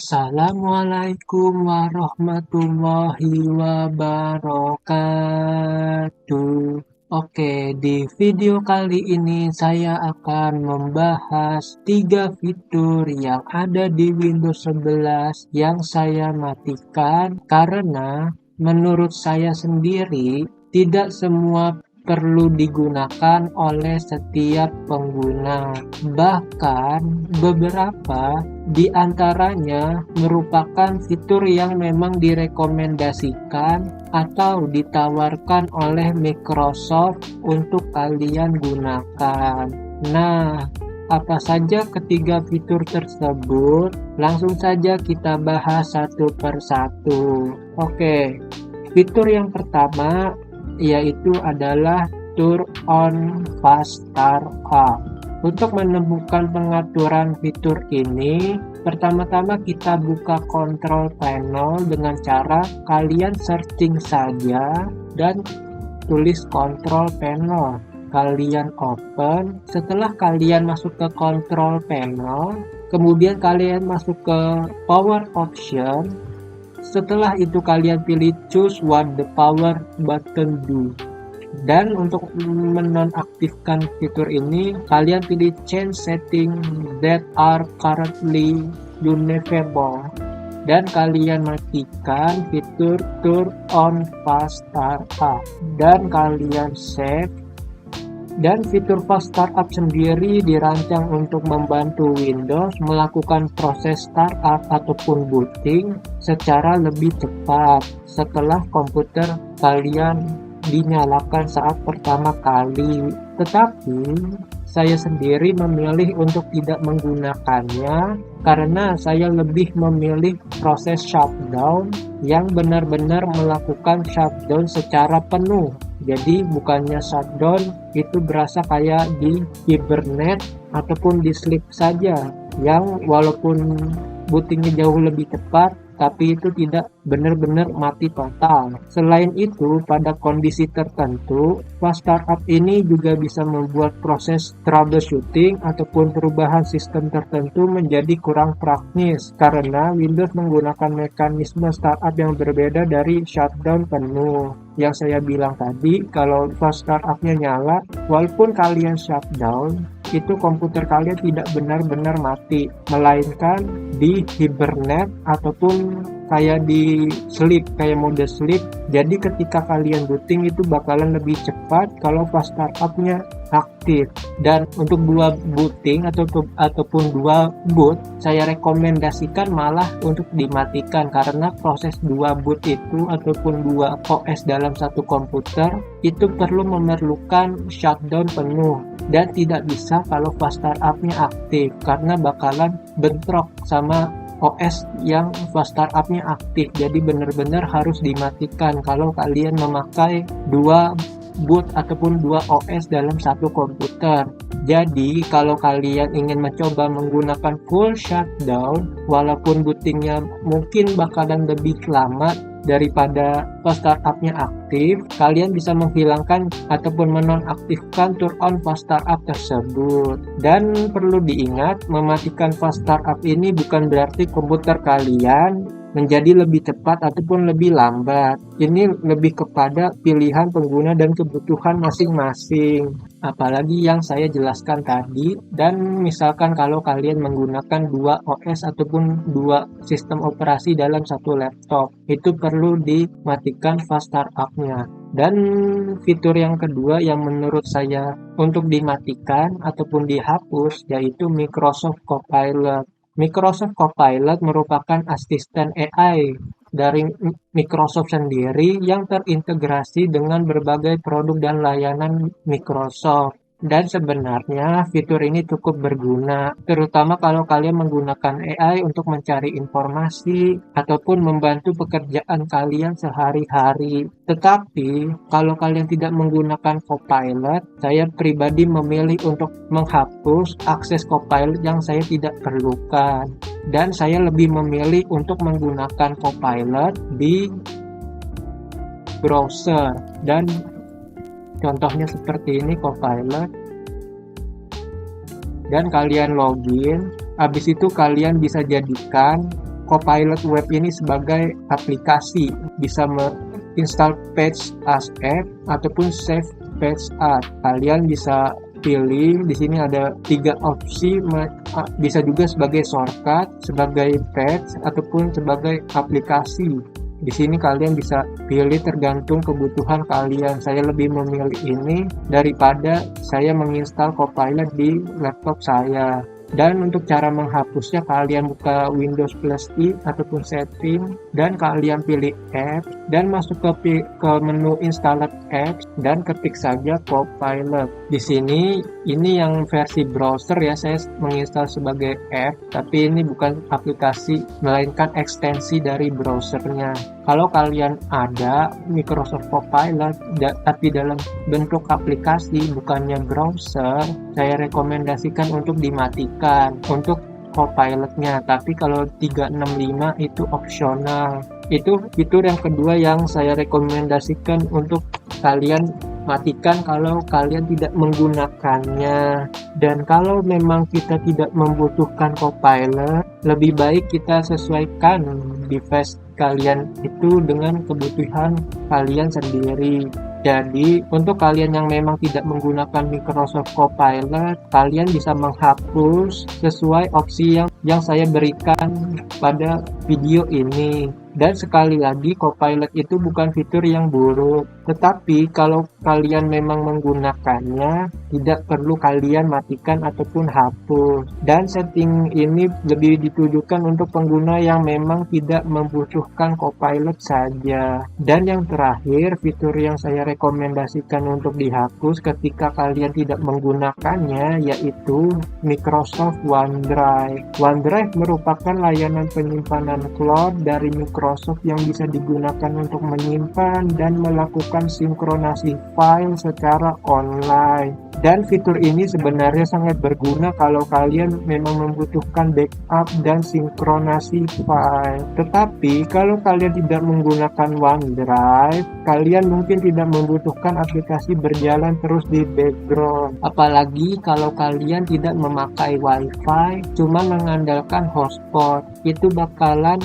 Assalamualaikum warahmatullahi wabarakatuh. Oke, di video kali ini saya akan membahas 3 fitur yang ada di Windows 11 yang saya matikan karena menurut saya sendiri tidak semua perlu digunakan oleh setiap pengguna. Bahkan beberapa di antaranya merupakan fitur yang memang direkomendasikan atau ditawarkan oleh Microsoft untuk kalian gunakan. Nah, apa saja ketiga fitur tersebut? Langsung saja kita bahas satu persatu. Oke, fitur yang pertama yaitu adalah Turn on Fast Startup. Untuk menemukan pengaturan fitur ini, pertama-tama kita buka control panel dengan cara kalian searching saja dan tulis control panel. Kalian open, setelah kalian masuk ke control panel, kemudian kalian masuk ke power option. Setelah itu kalian pilih choose what the power button do. Dan untuk menonaktifkan fitur ini, kalian pilih change setting that are currently unavailable. Dan kalian matikan fitur turn on fast startup. Dan kalian save. Dan fitur Fast Startup sendiri dirancang untuk membantu Windows melakukan proses startup ataupun booting secara lebih cepat setelah komputer kalian dinyalakan saat pertama kali. Tetapi saya sendiri memilih untuk tidak menggunakannya karena saya lebih memilih proses shutdown yang benar-benar melakukan shutdown secara penuh. Jadi bukannya shutdown itu berasa kayak di hibernate ataupun di sleep saja, yang walaupun bootingnya jauh lebih cepat tapi itu tidak benar-benar mati total. Selain itu, pada kondisi tertentu, Fast Startup ini juga bisa membuat proses troubleshooting ataupun perubahan sistem tertentu menjadi kurang praktis karena Windows menggunakan mekanisme startup yang berbeda dari shutdown penuh. Yang saya bilang tadi, kalau Fast Startup-nya nyala, walaupun kalian shutdown, itu komputer kalian tidak benar-benar mati, melainkan di hibernate ataupun kayak di sleep, kayak mode sleep. Jadi ketika kalian booting itu bakalan lebih cepat kalau Fast Startup-nya aktif. Dan untuk dua booting ataupun dua boot, saya rekomendasikan malah untuk dimatikan karena proses dua boot itu ataupun dua OS dalam satu komputer itu memerlukan shutdown penuh dan tidak bisa kalau Fast Startup-nya aktif karena bakalan bentrok sama OS yang Fast Startup-nya aktif. Jadi benar-benar harus dimatikan kalau kalian memakai dua boot ataupun dua OS dalam satu komputer. Jadi kalau kalian ingin mencoba menggunakan full shutdown, walaupun bootingnya mungkin bakalan lebih lama daripada Fast Startup-nya aktif, kalian bisa menghilangkan ataupun menonaktifkan turn on Fast Startup tersebut. Dan perlu diingat, mematikan Fast Startup ini bukan berarti komputer kalian menjadi lebih cepat ataupun lebih lambat. Ini lebih kepada pilihan pengguna dan kebutuhan masing-masing. Apalagi yang saya jelaskan tadi, dan misalkan kalau kalian menggunakan dua OS ataupun dua sistem operasi dalam satu laptop, itu perlu dimatikan Fast Startup-nya. Dan fitur yang kedua yang menurut saya untuk dimatikan ataupun dihapus yaitu Microsoft Copilot. Microsoft Copilot merupakan asisten AI dari Microsoft sendiri yang terintegrasi dengan berbagai produk dan layanan Microsoft. Dan sebenarnya fitur ini cukup berguna, terutama kalau kalian menggunakan AI untuk mencari informasi ataupun membantu pekerjaan kalian sehari-hari. Tetapi, kalau kalian tidak menggunakan Copilot, saya pribadi memilih untuk menghapus akses Copilot yang saya tidak perlukan. Dan saya lebih memilih untuk menggunakan Copilot di browser. Dan contohnya seperti ini Copilot. Dan kalian login, habis itu kalian bisa jadikan Copilot Web ini sebagai aplikasi, bisa install Page as App ataupun Save Page as. Kalian bisa pilih, di sini ada 3 opsi, bisa juga sebagai shortcut, sebagai page ataupun sebagai aplikasi. Di sini kalian bisa pilih tergantung kebutuhan kalian. Saya lebih memilih ini daripada saya menginstal Copilot di laptop saya. Dan untuk cara menghapusnya, kalian buka Windows plus I ataupun setting, dan kalian pilih apps dan masuk ke menu installed apps dan ketik saja Copilot. Di sini ini yang versi browser ya, saya menginstal sebagai app, tapi ini bukan aplikasi melainkan ekstensi dari browsernya. Kalau kalian ada Microsoft Copilot tapi dalam bentuk aplikasi bukannya browser, saya rekomendasikan untuk dimatikan untuk Copilotnya. Tapi kalau 365 itu opsional. Itu fitur yang kedua yang saya rekomendasikan untuk kalian matikan kalau kalian tidak menggunakannya. Dan kalau memang kita tidak membutuhkan Copilot, lebih baik kita sesuaikan device kalian itu dengan kebutuhan kalian sendiri. Jadi, untuk kalian yang memang tidak menggunakan Microsoft Copilot, kalian bisa menghapus sesuai opsi yang saya berikan pada video ini. Dan sekali lagi, Copilot itu bukan fitur yang buruk. Tetapi kalau kalian memang menggunakannya, tidak perlu kalian matikan ataupun hapus. Dan setting ini lebih ditujukan untuk pengguna yang memang tidak membutuhkan Copilot saja. Dan yang terakhir, fitur yang saya rekomendasikan untuk dihapus ketika kalian tidak menggunakannya, yaitu Microsoft OneDrive. OneDrive merupakan layanan penyimpanan cloud dari Microsoft yang bisa digunakan untuk menyimpan dan melakukan sinkronasi file secara online. Dan fitur ini sebenarnya sangat berguna kalau kalian memang membutuhkan backup dan sinkronasi file. Tetapi kalau kalian tidak menggunakan OneDrive, kalian mungkin tidak membutuhkan aplikasi berjalan terus di background. Apalagi kalau kalian tidak memakai WiFi, cuma mengandalkan hotspot. Itu bakalan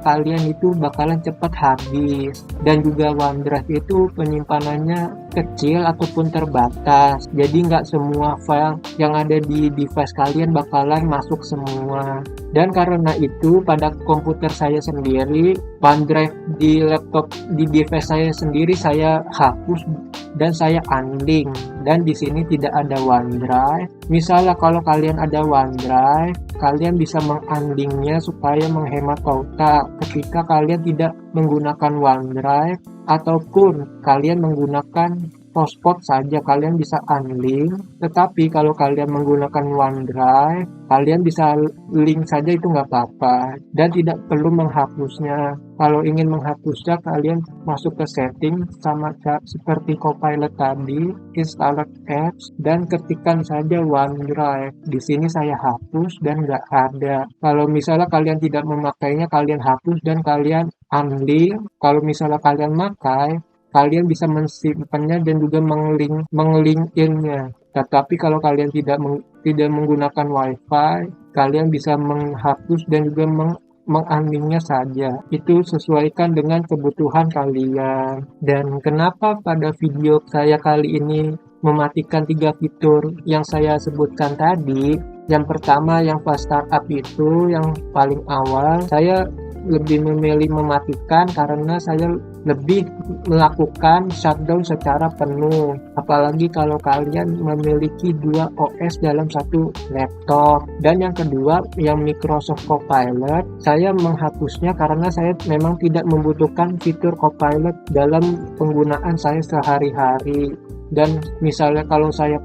kalian itu bakalan cepat habis. Dan juga OneDrive itu penyimpanannya kecil ataupun terbatas, jadi nggak semua file yang ada di device kalian bakalan masuk semua. Dan karena itu pada komputer saya sendiri, OneDrive di laptop di device saya sendiri saya hapus dan saya unlink, dan di sini tidak ada OneDrive. Misalnya kalau kalian ada OneDrive, kalian bisa mengunlinknya supaya menghemat kuota ketika kalian tidak menggunakan OneDrive, ataupun kalian menggunakan hotspot saja, kalian bisa unlink. Tetapi kalau kalian menggunakan OneDrive, kalian bisa link saja, itu nggak apa-apa dan tidak perlu menghapusnya. Kalau ingin menghapusnya, kalian masuk ke setting sama seperti Copilot tadi, install apps dan ketikkan saja OneDrive. Di sini saya hapus dan nggak ada. Kalau misalnya kalian tidak memakainya, kalian hapus dan kalian unlink. Kalau misalnya kalian pakai, kalian bisa mensimpannya dan juga menglinkinnya. Tetapi kalau kalian tidak menggunakan WiFi, kalian bisa menghapus dan juga mengunlinknya saja. Itu sesuaikan dengan kebutuhan kalian. Dan kenapa pada video saya kali ini mematikan 3 fitur yang saya sebutkan tadi? Yang pertama, yang fast startup itu yang paling awal, saya lebih memilih mematikan karena saya lebih melakukan shutdown secara penuh. Apalagi kalau kalian memiliki 2 OS dalam satu laptop. Dan yang kedua, yang Microsoft Copilot, saya menghapusnya karena saya memang tidak membutuhkan fitur Copilot dalam penggunaan saya sehari-hari. Dan misalnya kalau saya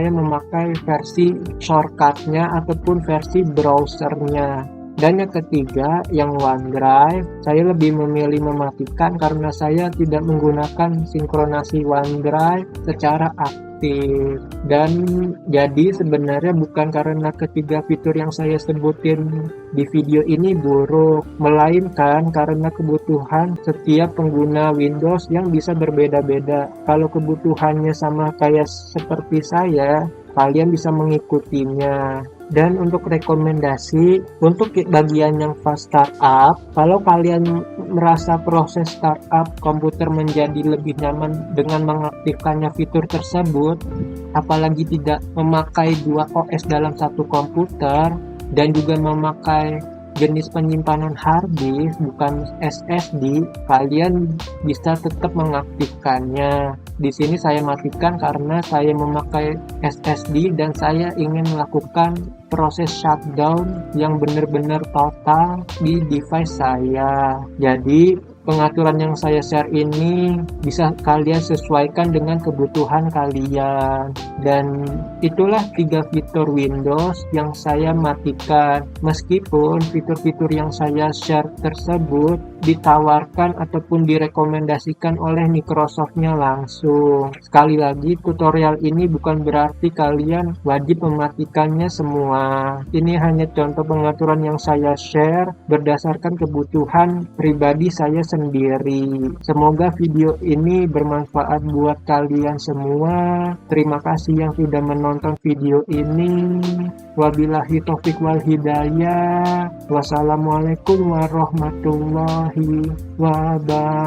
memakai versi shortcutnya ataupun versi browsernya. Dan yang ketiga, yang OneDrive, saya lebih memilih mematikan karena saya tidak menggunakan sinkronasi OneDrive secara aktif. Dan jadi sebenarnya bukan karena ketiga fitur yang saya sebutin di video ini buruk, melainkan karena kebutuhan setiap pengguna Windows yang bisa berbeda-beda. Kalau kebutuhannya sama kayak seperti saya, kalian bisa mengikutinya. Dan untuk rekomendasi, untuk bagian yang fast startup, kalau kalian merasa proses startup komputer menjadi lebih nyaman dengan mengaktifkannya fitur tersebut, apalagi tidak memakai 2 OS dalam satu komputer, dan juga memakai jenis penyimpanan hard disk bukan SSD, kalian bisa tetap mengaktifkannya. Di sini saya matikan karena saya memakai SSD dan saya ingin melakukan proses shutdown yang benar-benar total di device saya. Jadi pengaturan yang saya share ini bisa kalian sesuaikan dengan kebutuhan kalian. Dan itulah 3 fitur Windows yang saya matikan. Meskipun fitur-fitur yang saya share tersebut ditawarkan ataupun direkomendasikan oleh Microsoft-nya langsung. Sekali lagi, tutorial ini bukan berarti kalian wajib mematikannya semua. Ini hanya contoh pengaturan yang saya share berdasarkan kebutuhan pribadi saya sendiri. Semoga video ini bermanfaat buat kalian semua. Terima kasih yang sudah menonton video ini. Wabillahi taufiq wal hidayah. Wassalamualaikum warahmatullahi wabarakatuh.